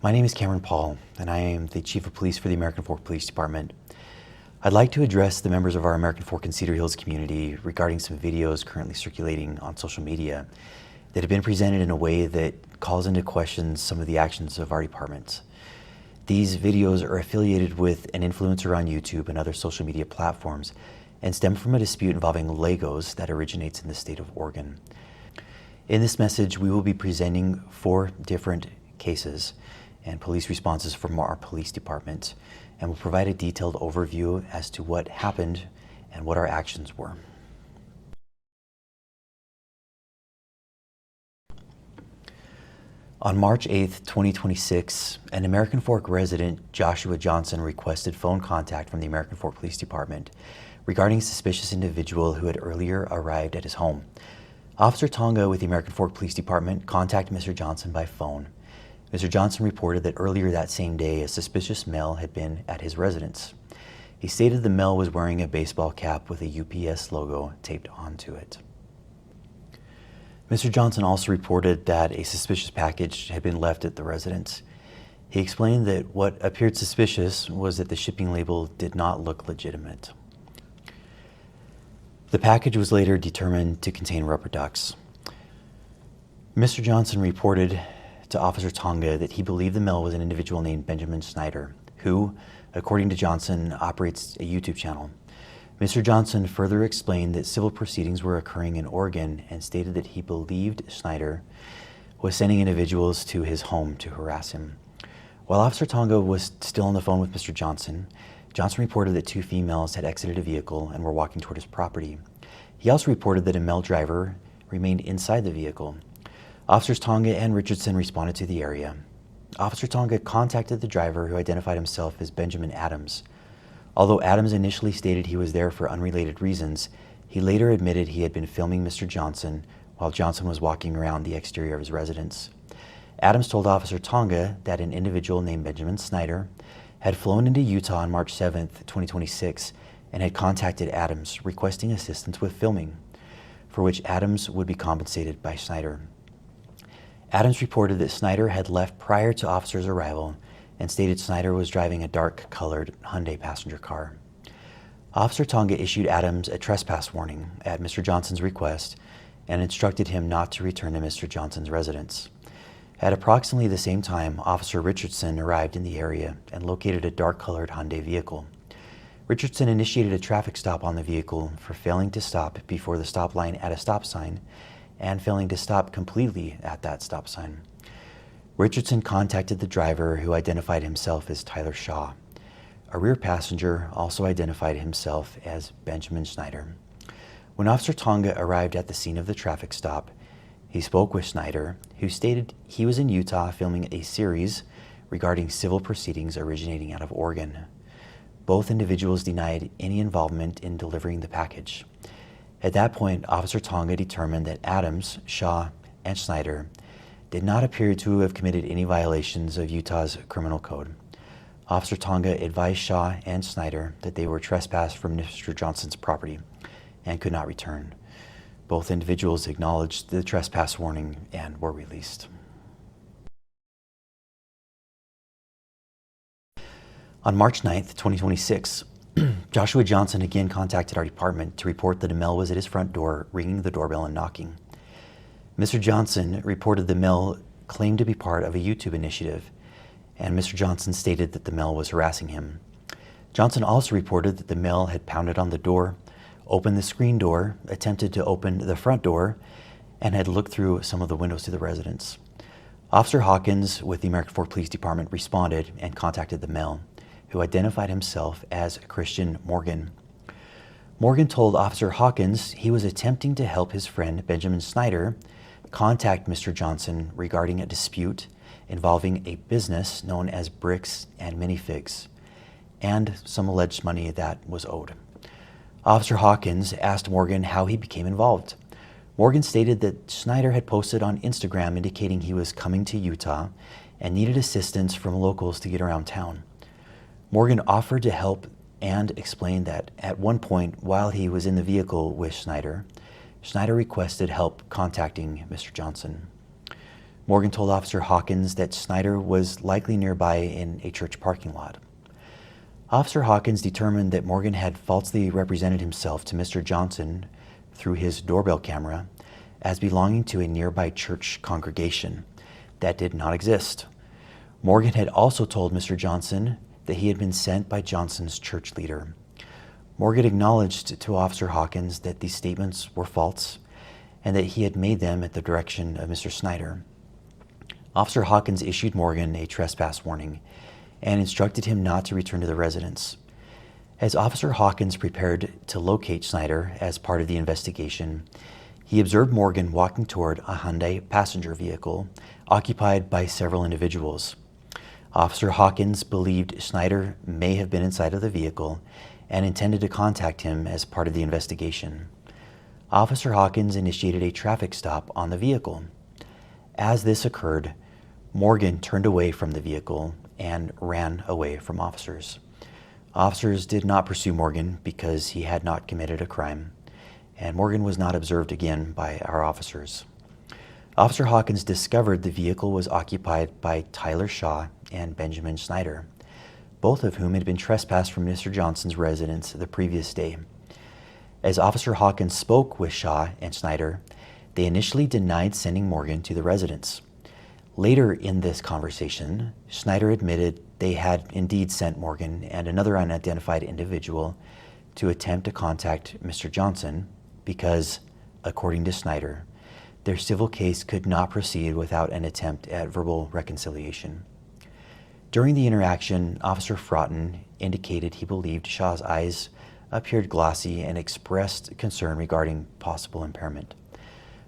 My name is Cameron Paul, and I am the Chief of Police for the American Fork Police Department. I'd like to address the members of our American Fork and Cedar Hills community regarding some videos currently circulating on social media that have been presented in a way that calls into question some of the actions of our department. These videos are affiliated with an influencer on YouTube and other social media platforms and stem from a dispute involving Legos that originates in the state of Oregon. In this message, we will be presenting 4 different cases and police responses from our police department, and will provide a detailed overview as to what happened and what our actions were. On March 8th, 2026, an American Fork resident, Joshua Johnson, requested phone contact from the American Fork Police Department regarding a suspicious individual who had earlier arrived at his home. Officer Tonga with the American Fork Police Department contacted Mr. Johnson by phone. Mr. Johnson reported that earlier that same day, a suspicious male had been at his residence. He stated the male was wearing a baseball cap with a UPS logo taped onto it. Mr. Johnson also reported that a suspicious package had been left at the residence. He explained that what appeared suspicious was that the shipping label did not look legitimate. The package was later determined to contain rubber ducks. Mr. Johnson reported to Officer Tonga that he believed the male was an individual named Benjamin Schneider, who, according to Johnson, operates a YouTube channel. Mr. Johnson further explained that civil proceedings were occurring in Oregon and stated that he believed Schneider was sending individuals to his home to harass him. While Officer Tonga was still on the phone with Mr. Johnson, Johnson reported that 2 females had exited a vehicle and were walking toward his property. He also reported that a male driver remained inside the vehicle. Officers Tonga and Richardson responded to the area. Officer Tonga contacted the driver, who identified himself as Benjamin Adams. Although Adams initially stated he was there for unrelated reasons, he later admitted he had been filming Mr. Johnson while Johnson was walking around the exterior of his residence. Adams told Officer Tonga that an individual named Benjamin Schneider had flown into Utah on March 7th, 2026, and had contacted Adams requesting assistance with filming, for which Adams would be compensated by Schneider. Adams reported that Schneider had left prior to officers' arrival and stated Schneider was driving a dark-colored Hyundai passenger car. Officer Tonga issued Adams a trespass warning at Mr. Johnson's request and instructed him not to return to Mr. Johnson's residence. At approximately the same time, Officer Richardson arrived in the area and located a dark-colored Hyundai vehicle. Richardson initiated a traffic stop on the vehicle for failing to stop before the stop line at a stop sign and failing to stop completely at that stop sign. Richardson contacted the driver, who identified himself as Tyler Shaw. A rear passenger also identified himself as Benjamin Schneider. When Officer Tonga arrived at the scene of the traffic stop, he spoke with Schneider, who stated he was in Utah filming a series regarding civil proceedings originating out of Oregon. Both individuals denied any involvement in delivering the package. At that point, Officer Tonga determined that Adams, Shaw, and Schneider did not appear to have committed any violations of Utah's criminal code. Officer Tonga advised Shaw and Schneider that they were trespassed from Mr. Johnson's property and could not return. Both individuals acknowledged the trespass warning and were released. On March 9th, 2026, Joshua Johnson again contacted our department to report that a male was at his front door, ringing the doorbell and knocking. Mr. Johnson reported the male claimed to be part of a YouTube initiative, and Mr. Johnson stated that the male was harassing him. Johnson also reported that the male had pounded on the door, opened the screen door, attempted to open the front door, and had looked through some of the windows to the residence. Officer Hawkins with the American Fork Police Department responded and contacted the male, who identified himself as Christian Morgan. Morgan told Officer Hawkins he was attempting to help his friend Benjamin Schneider contact Mr. Johnson regarding a dispute involving a business known as Bricks and Minifigs and some alleged money that was owed. Officer Hawkins asked Morgan how he became involved. Morgan stated that Schneider had posted on Instagram indicating he was coming to Utah and needed assistance from locals to get around town. Morgan offered to help and explained that at one point while he was in the vehicle with Schneider, Schneider requested help contacting Mr. Johnson. Morgan told Officer Hawkins that Schneider was likely nearby in a church parking lot. Officer Hawkins determined that Morgan had falsely represented himself to Mr. Johnson through his doorbell camera as belonging to a nearby church congregation that did not exist. Morgan had also told Mr. Johnson that he had been sent by Johnson's church leader. Morgan acknowledged to Officer Hawkins that these statements were false and that he had made them at the direction of Mr. Schneider. Officer Hawkins issued Morgan a trespass warning and instructed him not to return to the residence. As Officer Hawkins prepared to locate Schneider as part of the investigation, he observed Morgan walking toward a Hyundai passenger vehicle occupied by several individuals. Officer Hawkins believed Schneider may have been inside of the vehicle and intended to contact him as part of the investigation. Officer Hawkins initiated a traffic stop on the vehicle. As this occurred, Morgan turned away from the vehicle and ran away from officers. Officers did not pursue Morgan because he had not committed a crime, and Morgan was not observed again by our officers. Officer Hawkins discovered the vehicle was occupied by Tyler Shaw and Benjamin Schneider, both of whom had been trespassed from Mr. Johnson's residence the previous day. As Officer Hawkins spoke with Shaw and Schneider, they initially denied sending Morgan to the residence. Later in this conversation, Schneider admitted they had indeed sent Morgan and another unidentified individual to attempt to contact Mr. Johnson because, according to Schneider, their civil case could not proceed without an attempt at verbal reconciliation. During the interaction, Officer Froughton indicated he believed Shaw's eyes appeared glossy and expressed concern regarding possible impairment.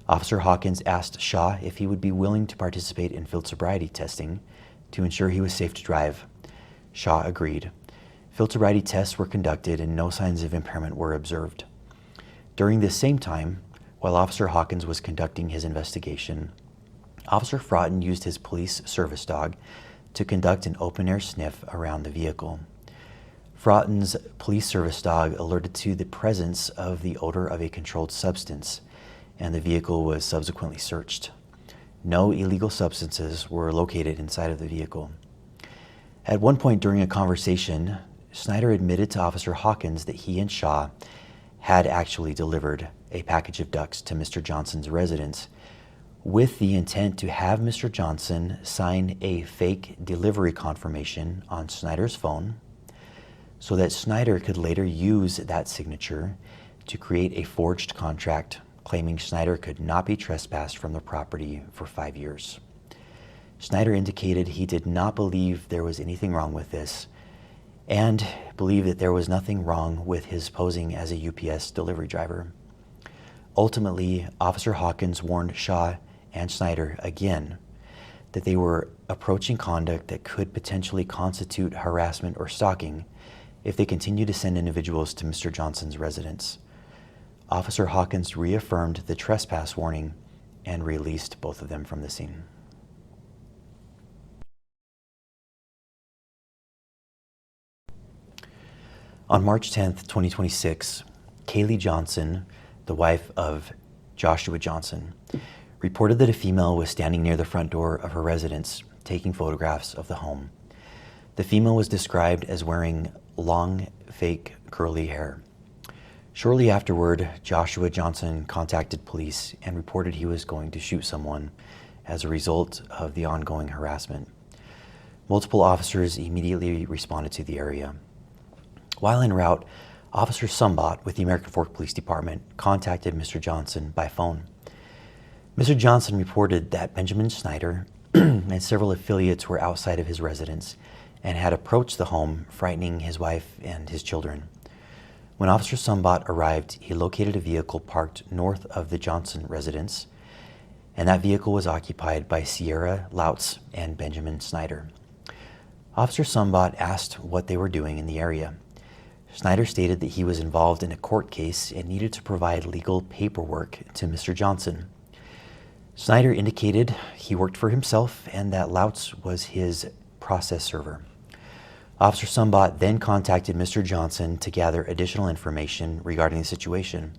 Officer Hawkins asked Shaw if he would be willing to participate in field sobriety testing to ensure he was safe to drive. Shaw agreed. Field sobriety tests were conducted and no signs of impairment were observed. During this same time, while Officer Hawkins was conducting his investigation, Officer Froughton used his police service dog to conduct an open-air sniff around the vehicle. Froughton's police service dog alerted to the presence of the odor of a controlled substance, and the vehicle was subsequently searched. No illegal substances were located inside of the vehicle. At one point during a conversation, Schneider admitted to Officer Hawkins that he and Shaw had actually delivered a package of ducks to Mr. Johnson's residence with the intent to have Mr. Johnson sign a fake delivery confirmation on Schneider's phone so that Schneider could later use that signature to create a forged contract claiming Schneider could not be trespassed from the property for 5 years. Schneider indicated he did not believe there was anything wrong with this and believed that there was nothing wrong with his posing as a UPS delivery driver. Ultimately, Officer Hawkins warned Shaw and Schneider again that they were approaching conduct that could potentially constitute harassment or stalking if they continued to send individuals to Mr. Johnson's residence. Officer Hawkins reaffirmed the trespass warning and released both of them from the scene. On March 10th, 2026, Kaylee Johnson, the wife of Joshua Johnson, reported that a female was standing near the front door of her residence taking photographs of the home. The female was described as wearing long, fake, curly hair. Shortly afterward, Joshua Johnson contacted police and reported he was going to shoot someone as a result of the ongoing harassment. Multiple officers immediately responded to the area. While en route, Officer Sumbot with the American Fork Police Department contacted Mr. Johnson by phone. Mr. Johnson reported that Benjamin Schneider and several affiliates were outside of his residence and had approached the home, frightening his wife and his children. When Officer Sumbot arrived, he located a vehicle parked north of the Johnson residence, and that vehicle was occupied by Sierra Lautz and Benjamin Schneider. Officer Sumbot asked what they were doing in the area. Schneider stated that he was involved in a court case and needed to provide legal paperwork to Mr. Johnson. Schneider indicated he worked for himself and that Lautz was his process server. Officer Sumbot then contacted Mr. Johnson to gather additional information regarding the situation.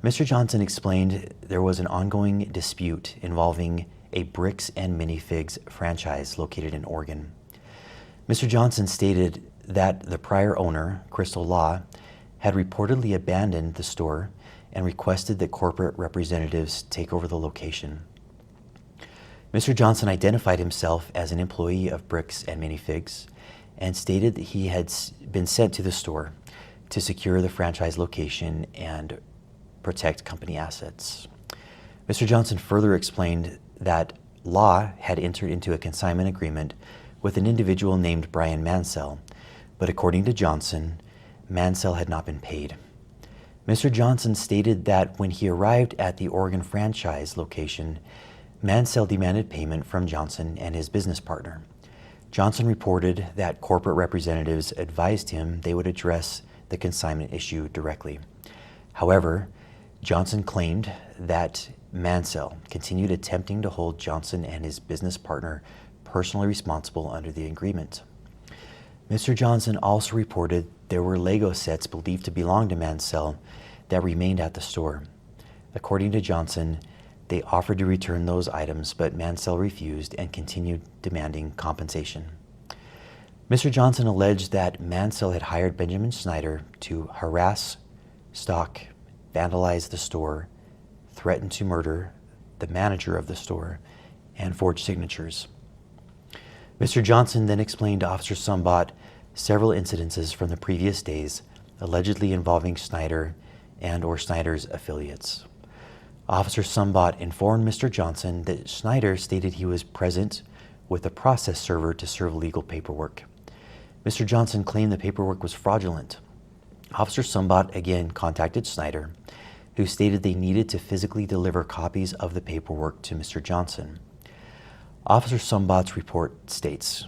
Mr. Johnson explained there was an ongoing dispute involving a Bricks and Minifigs franchise located in Oregon. Mr. Johnson stated that the prior owner, Crystal Law, had reportedly abandoned the store and requested that corporate representatives take over the location. Mr. Johnson identified himself as an employee of Bricks and Minifigs and stated that he had been sent to the store to secure the franchise location and protect company assets. Mr. Johnson further explained that Law had entered into a consignment agreement with an individual named Brian Mansell, but according to Johnson, Mansell had not been paid. Mr. Johnson stated that when he arrived at the Oregon franchise location, Mansell demanded payment from Johnson and his business partner. Johnson reported that corporate representatives advised him they would address the consignment issue directly. However, Johnson claimed that Mansell continued attempting to hold Johnson and his business partner personally responsible under the agreement. Mr. Johnson also reported there were Lego sets believed to belong to Mansell that remained at the store. According to Johnson, they offered to return those items, but Mansell refused and continued demanding compensation. Mr. Johnson alleged that Mansell had hired Benjamin Schneider to harass, stalk, vandalize the store, threaten to murder the manager of the store, and forge signatures. Mr. Johnson then explained to Officer Sumbot several incidences from the previous days allegedly involving Schneider and or Schneider's affiliates. Officer Sumbot informed Mr. Johnson that Schneider stated he was present with a process server to serve legal paperwork. Mr. Johnson claimed the paperwork was fraudulent. Officer Sumbot again contacted Schneider, who stated they needed to physically deliver copies of the paperwork to Mr. Johnson. Officer Sumbot's report states,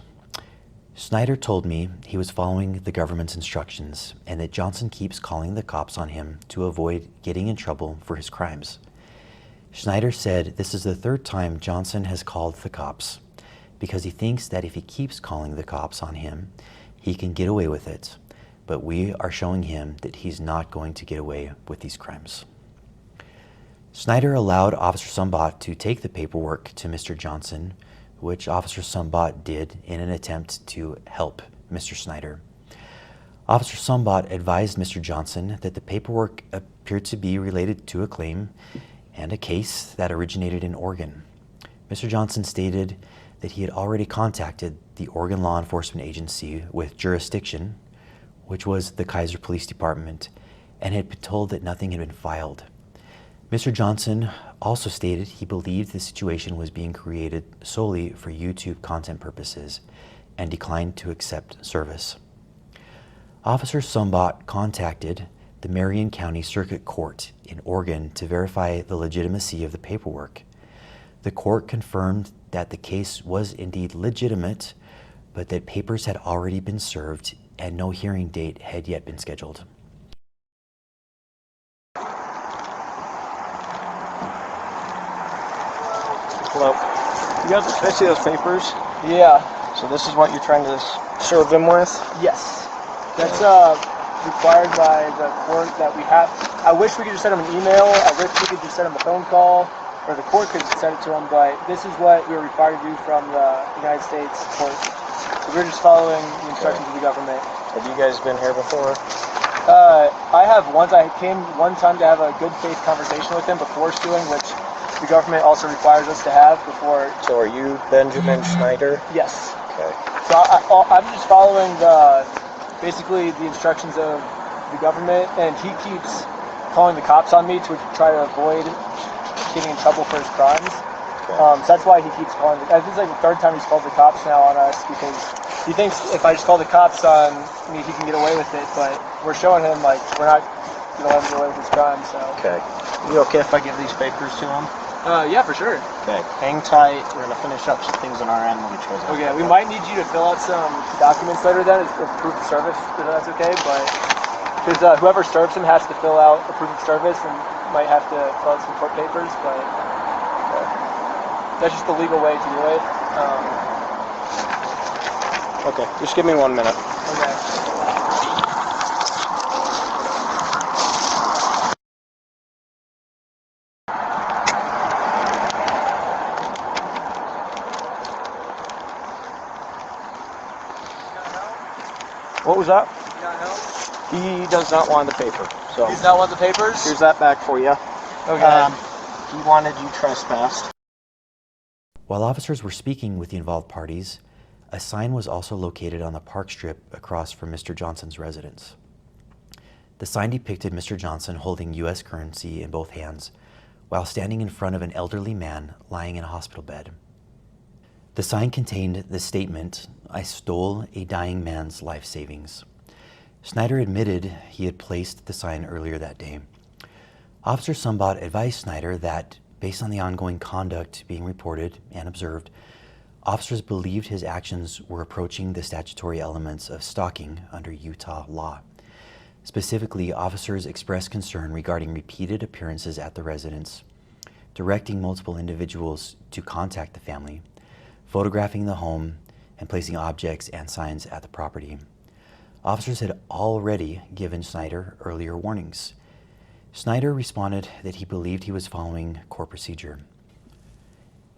Schneider told me he was following the government's instructions and that Johnson keeps calling the cops on him to avoid getting in trouble for his crimes. Schneider said this is the third time Johnson has called the cops because he thinks that if he keeps calling the cops on him, he can get away with it, but we are showing him that he's not going to get away with these crimes. Schneider allowed Officer Sumbot to take the paperwork to Mr. Johnson, which Officer Sumbot did in an attempt to help Mr. Schneider. Officer Sumbot advised Mr. Johnson that the paperwork appeared to be related to a claim and a case that originated in Oregon. Mr. Johnson stated that he had already contacted the Oregon Law Enforcement Agency with jurisdiction, which was the Kaiser Police Department, and had been told that nothing had been filed. Mr. Johnson also stated he believed the situation was being created solely for YouTube content purposes and declined to accept service. Officer Sumbot contacted the Marion County Circuit Court in Oregon to verify the legitimacy of the paperwork. The court confirmed that the case was indeed legitimate, but that papers had already been served and no hearing date had yet been scheduled. Hello. Can I see those papers? Yeah. So this is what you're trying to serve them with? Yes. That's required by the court that we have. I wish we could just send them an email. I wish we could just send them a phone call, or the court could send it to them, but this is what we're required to do from the United States court. So we're just following the instructions of the government. Have you guys been here before? I have once. I came one time to have a good faith conversation with him before suing, which the government also requires us to have before. So are you Benjamin Schneider? Yes. Okay. So I'm just following basically the instructions of the government, and he keeps calling the cops on me to try to avoid getting in trouble for his crimes. Okay. So that's why he keeps calling. I think it's like the third time he's called the cops now on us, because he thinks if I just call the cops on me, he can get away with it. But we're showing him like we're not going to let him get away with his crimes. So. Okay. You okay if I give these papers to him? Yeah, for sure. Okay. Hang tight. We're going to finish up some things on our end when we try to. Okay, we might need you to fill out some documents later then, as proof of service, if that's okay, but because whoever serves him has to fill out a proof of service and might have to fill out some court papers, but that's just the legal way to do it. Okay, just give me 1 minute. Okay. What was that? Not help? He does not want the paper. So He's not want the papers? here's that back for you. Okay. He wanted you trespassed. While officers were speaking with the involved parties, a sign was also located on the park strip across from Mr. Johnson's residence. The sign depicted Mr. Johnson holding U.S. currency in both hands while standing in front of an elderly man lying in a hospital bed. The sign contained the statement, "I stole a dying man's life savings." Schneider admitted he had placed the sign earlier that day. Officer Sumbot advised Schneider that, based on the ongoing conduct being reported and observed, officers believed his actions were approaching the statutory elements of stalking under Utah law. Specifically, officers expressed concern regarding repeated appearances at the residence, directing multiple individuals to contact the family, photographing the home, and placing objects and signs at the property. Officers had already given Schneider earlier warnings. Schneider responded that he believed he was following court procedure.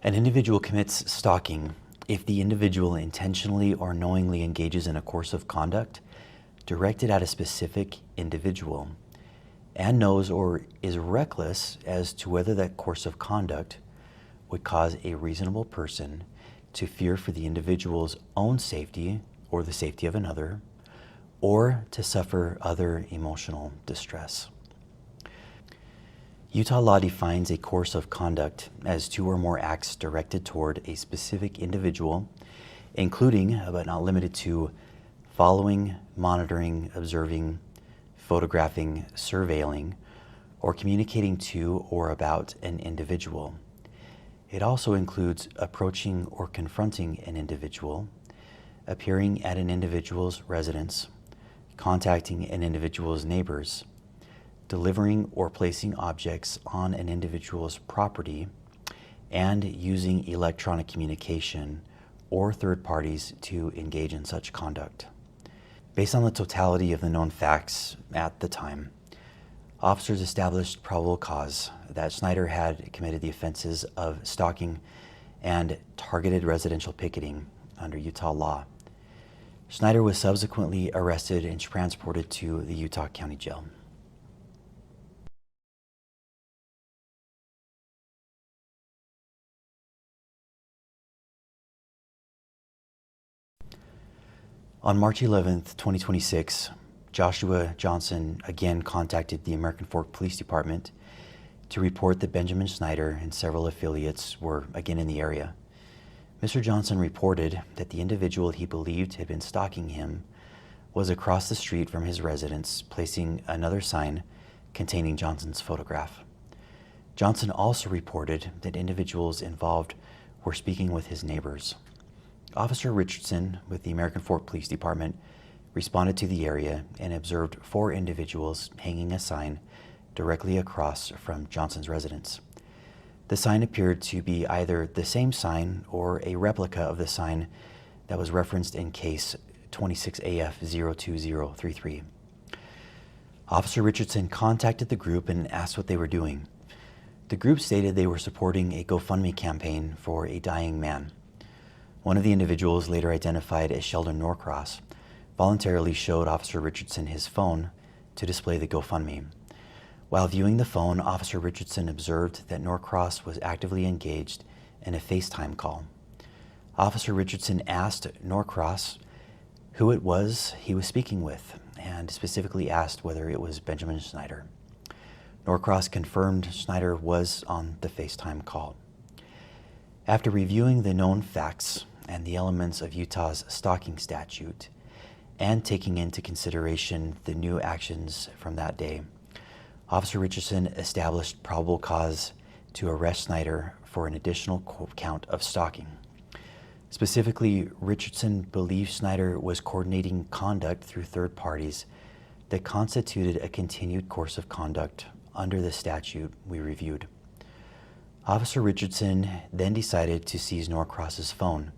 An individual commits stalking if the individual intentionally or knowingly engages in a course of conduct directed at a specific individual and knows or is reckless as to whether that course of conduct would cause a reasonable person to fear for the individual's own safety or the safety of another, or to suffer other emotional distress. Utah law defines a course of conduct as 2 or more acts directed toward a specific individual, including, but not limited to, following, monitoring, observing, photographing, surveilling, or communicating to or about an individual. It also includes approaching or confronting an individual, appearing at an individual's residence, contacting an individual's neighbors, delivering or placing objects on an individual's property, and using electronic communication or third parties to engage in such conduct. Based on the totality of the known facts at the time, officers established probable cause that Schneider had committed the offenses of stalking and targeted residential picketing under Utah law. Schneider was subsequently arrested and transported to the Utah County Jail. On March 11th, 2026, Joshua Johnson again contacted the American Fork Police Department to report that Benjamin Schneider and several affiliates were again in the area. Mr. Johnson reported that the individual he believed had been stalking him was across the street from his residence, placing another sign containing Johnson's photograph. Johnson also reported that individuals involved were speaking with his neighbors. Officer Richardson with the American Fork Police Department responded to the area and observed 4 individuals hanging a sign directly across from Johnson's residence. The sign appeared to be either the same sign or a replica of the sign that was referenced in case 26AF02033. Officer Richardson contacted the group and asked what they were doing. The group stated they were supporting a GoFundMe campaign for a dying man. One of the individuals, later identified as Sheldon Norcross, voluntarily showed Officer Richardson his phone to display the GoFundMe. While viewing the phone, Officer Richardson observed that Norcross was actively engaged in a FaceTime call. Officer Richardson asked Norcross who it was he was speaking with, and specifically asked whether it was Benjamin Schneider. Norcross confirmed Schneider was on the FaceTime call. After reviewing the known facts and the elements of Utah's stalking statute, and taking into consideration the new actions from that day, Officer Richardson established probable cause to arrest Schneider for an additional count of stalking. Specifically, Richardson believed Schneider was coordinating conduct through third parties that constituted a continued course of conduct under the statute we reviewed. Officer Richardson then decided to seize Norcross's phone,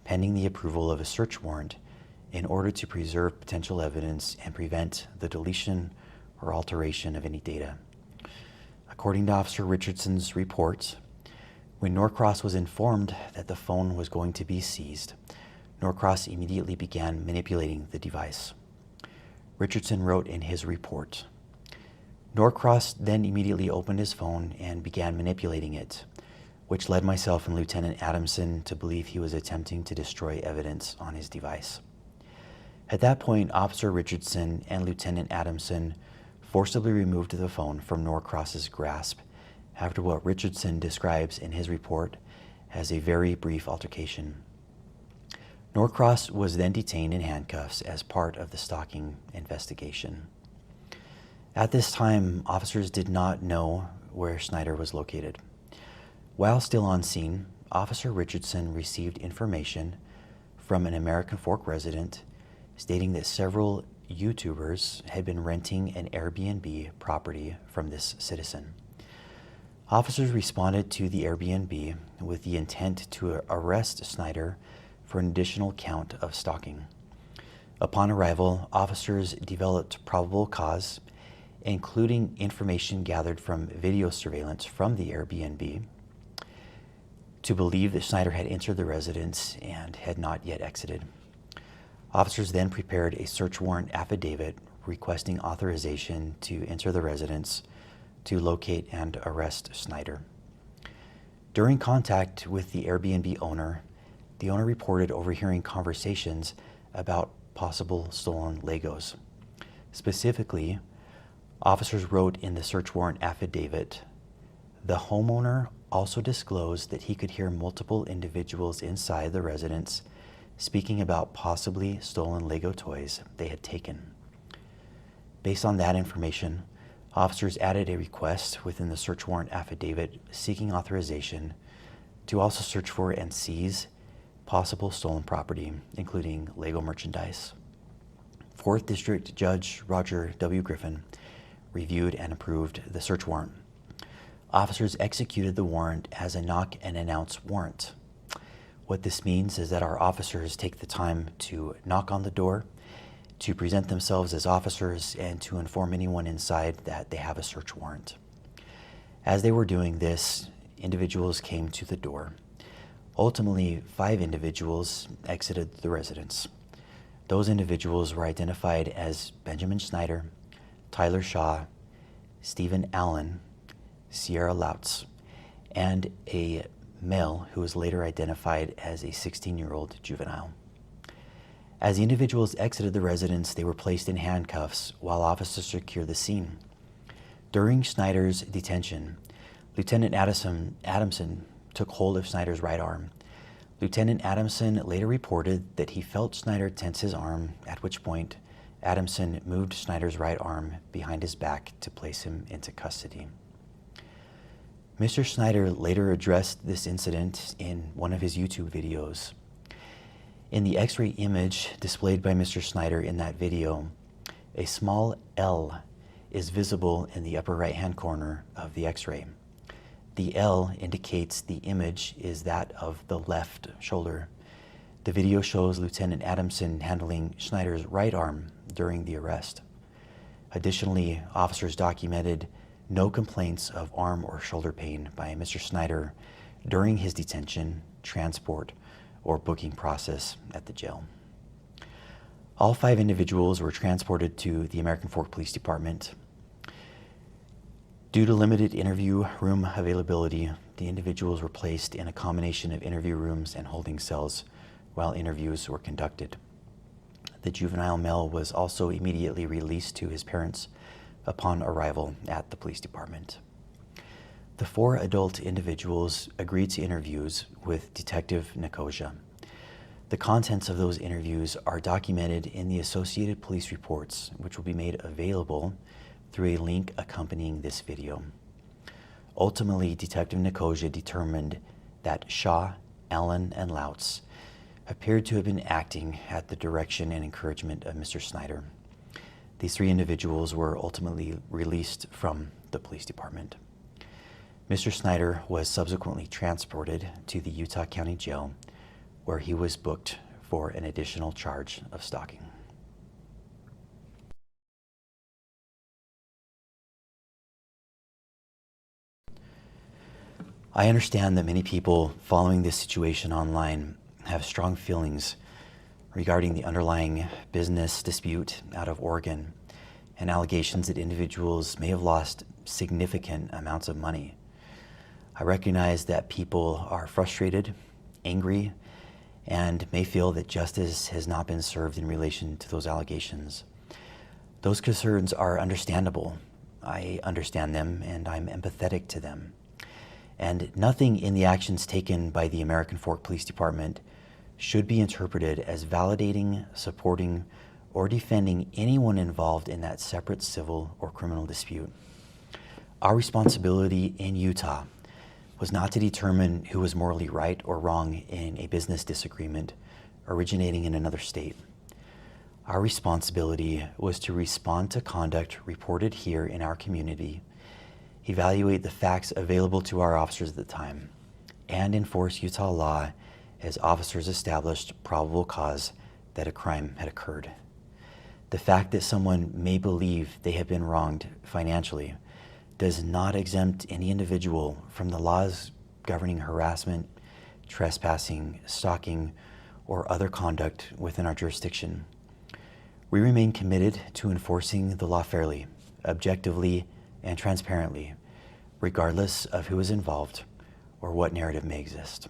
pending the approval of a search warrant, in order to preserve potential evidence and prevent the deletion or alteration of any data. According to Officer Richardson's report, when Norcross was informed that the phone was going to be seized, Norcross immediately began manipulating the device. Richardson wrote in his report. Norcross then immediately opened his phone and began manipulating it, which led myself and Lieutenant Adamson to believe he was attempting to destroy evidence on his device. At that point, Officer Richardson and Lieutenant Adamson forcibly removed the phone from Norcross's grasp after what Richardson describes in his report as a very brief altercation. Norcross was then detained in handcuffs as part of the stalking investigation. At this time, officers did not know where Schneider was located. While still on scene, Officer Richardson received information from an American Fork resident stating that several YouTubers had been renting an Airbnb property from this citizen. Officers responded to the Airbnb with the intent to arrest Schneider for an additional count of stalking. Upon arrival, officers developed probable cause, including information gathered from video surveillance from the Airbnb, to believe that Schneider had entered the residence and had not yet exited. Officers then prepared a search warrant affidavit requesting authorization to enter the residence to locate and arrest Schneider. During contact with the Airbnb owner, the owner reported overhearing conversations about possible stolen Legos. Specifically, officers wrote in the search warrant affidavit, the homeowner also disclosed that he could hear multiple individuals inside the residence speaking about possibly stolen Lego toys they had taken. Based on that information, officers added a request within the search warrant affidavit seeking authorization to also search for and seize possible stolen property, including Lego merchandise. 4th District Judge Roger W. Griffin reviewed and approved the search warrant. Officers executed the warrant as a knock and announce warrant. What this means is that our officers take the time to knock on the door, to present themselves as officers, and to inform anyone inside that they have a search warrant. As they were doing this, individuals came to the door. Ultimately, 5 individuals exited the residence. Those individuals were identified as Benjamin Schneider, Tyler Shaw, Stephen Allen, Sierra Lautz, and a male who was later identified as a 16-year-old juvenile. As the individuals exited the residence, they were placed in handcuffs while officers secured the scene. During Schneider's detention, Lieutenant Adamson took hold of Schneider's right arm. Lieutenant Adamson later reported that he felt Schneider tense his arm, at which point Adamson moved Schneider's right arm behind his back to place him into custody. Mr. Schneider later addressed this incident in one of his YouTube videos. In the X-ray image displayed by Mr. Schneider in that video, a small L is visible in the upper right-hand corner of the X-ray. The L indicates the image is that of the left shoulder. The video shows Lieutenant Adamson handling Schneider's right arm during the arrest. Additionally, officers documented no complaints of arm or shoulder pain by Mr. Schneider during his detention, transport, or booking process at the jail. All 5 individuals were transported to the American Fork Police Department. Due to limited interview room availability, the individuals were placed in a combination of interview rooms and holding cells while interviews were conducted. The juvenile male was also immediately released to his parents upon arrival at the police department. The 4 adult individuals agreed to interviews with Detective Nicosia. The contents of those interviews are documented in the Associated Police reports, which will be made available through a link accompanying this video. Ultimately, Detective Nicosia determined that Shaw, Allen, and Lautz appeared to have been acting at the direction and encouragement of Mr. Schneider. These 3 individuals were ultimately released from the police department. Mr. Schneider was subsequently transported to the Utah County Jail, where he was booked for an additional charge of stalking. I understand that many people following this situation online have strong feelings regarding the underlying business dispute out of Oregon and allegations that individuals may have lost significant amounts of money. I recognize that people are frustrated, angry, and may feel that justice has not been served in relation to those allegations. Those concerns are understandable. I understand them and I'm empathetic to them. And nothing in the actions taken by the American Fork Police Department should be interpreted as validating, supporting, or defending anyone involved in that separate civil or criminal dispute. Our responsibility in Utah was not to determine who was morally right or wrong in a business disagreement originating in another state. Our responsibility was to respond to conduct reported here in our community, evaluate the facts available to our officers at the time, and enforce Utah law as officers established probable cause that a crime had occurred. The fact that someone may believe they have been wronged financially does not exempt any individual from the laws governing harassment, trespassing, stalking, or other conduct within our jurisdiction. We remain committed to enforcing the law fairly, objectively, and transparently, regardless of who is involved or what narrative may exist.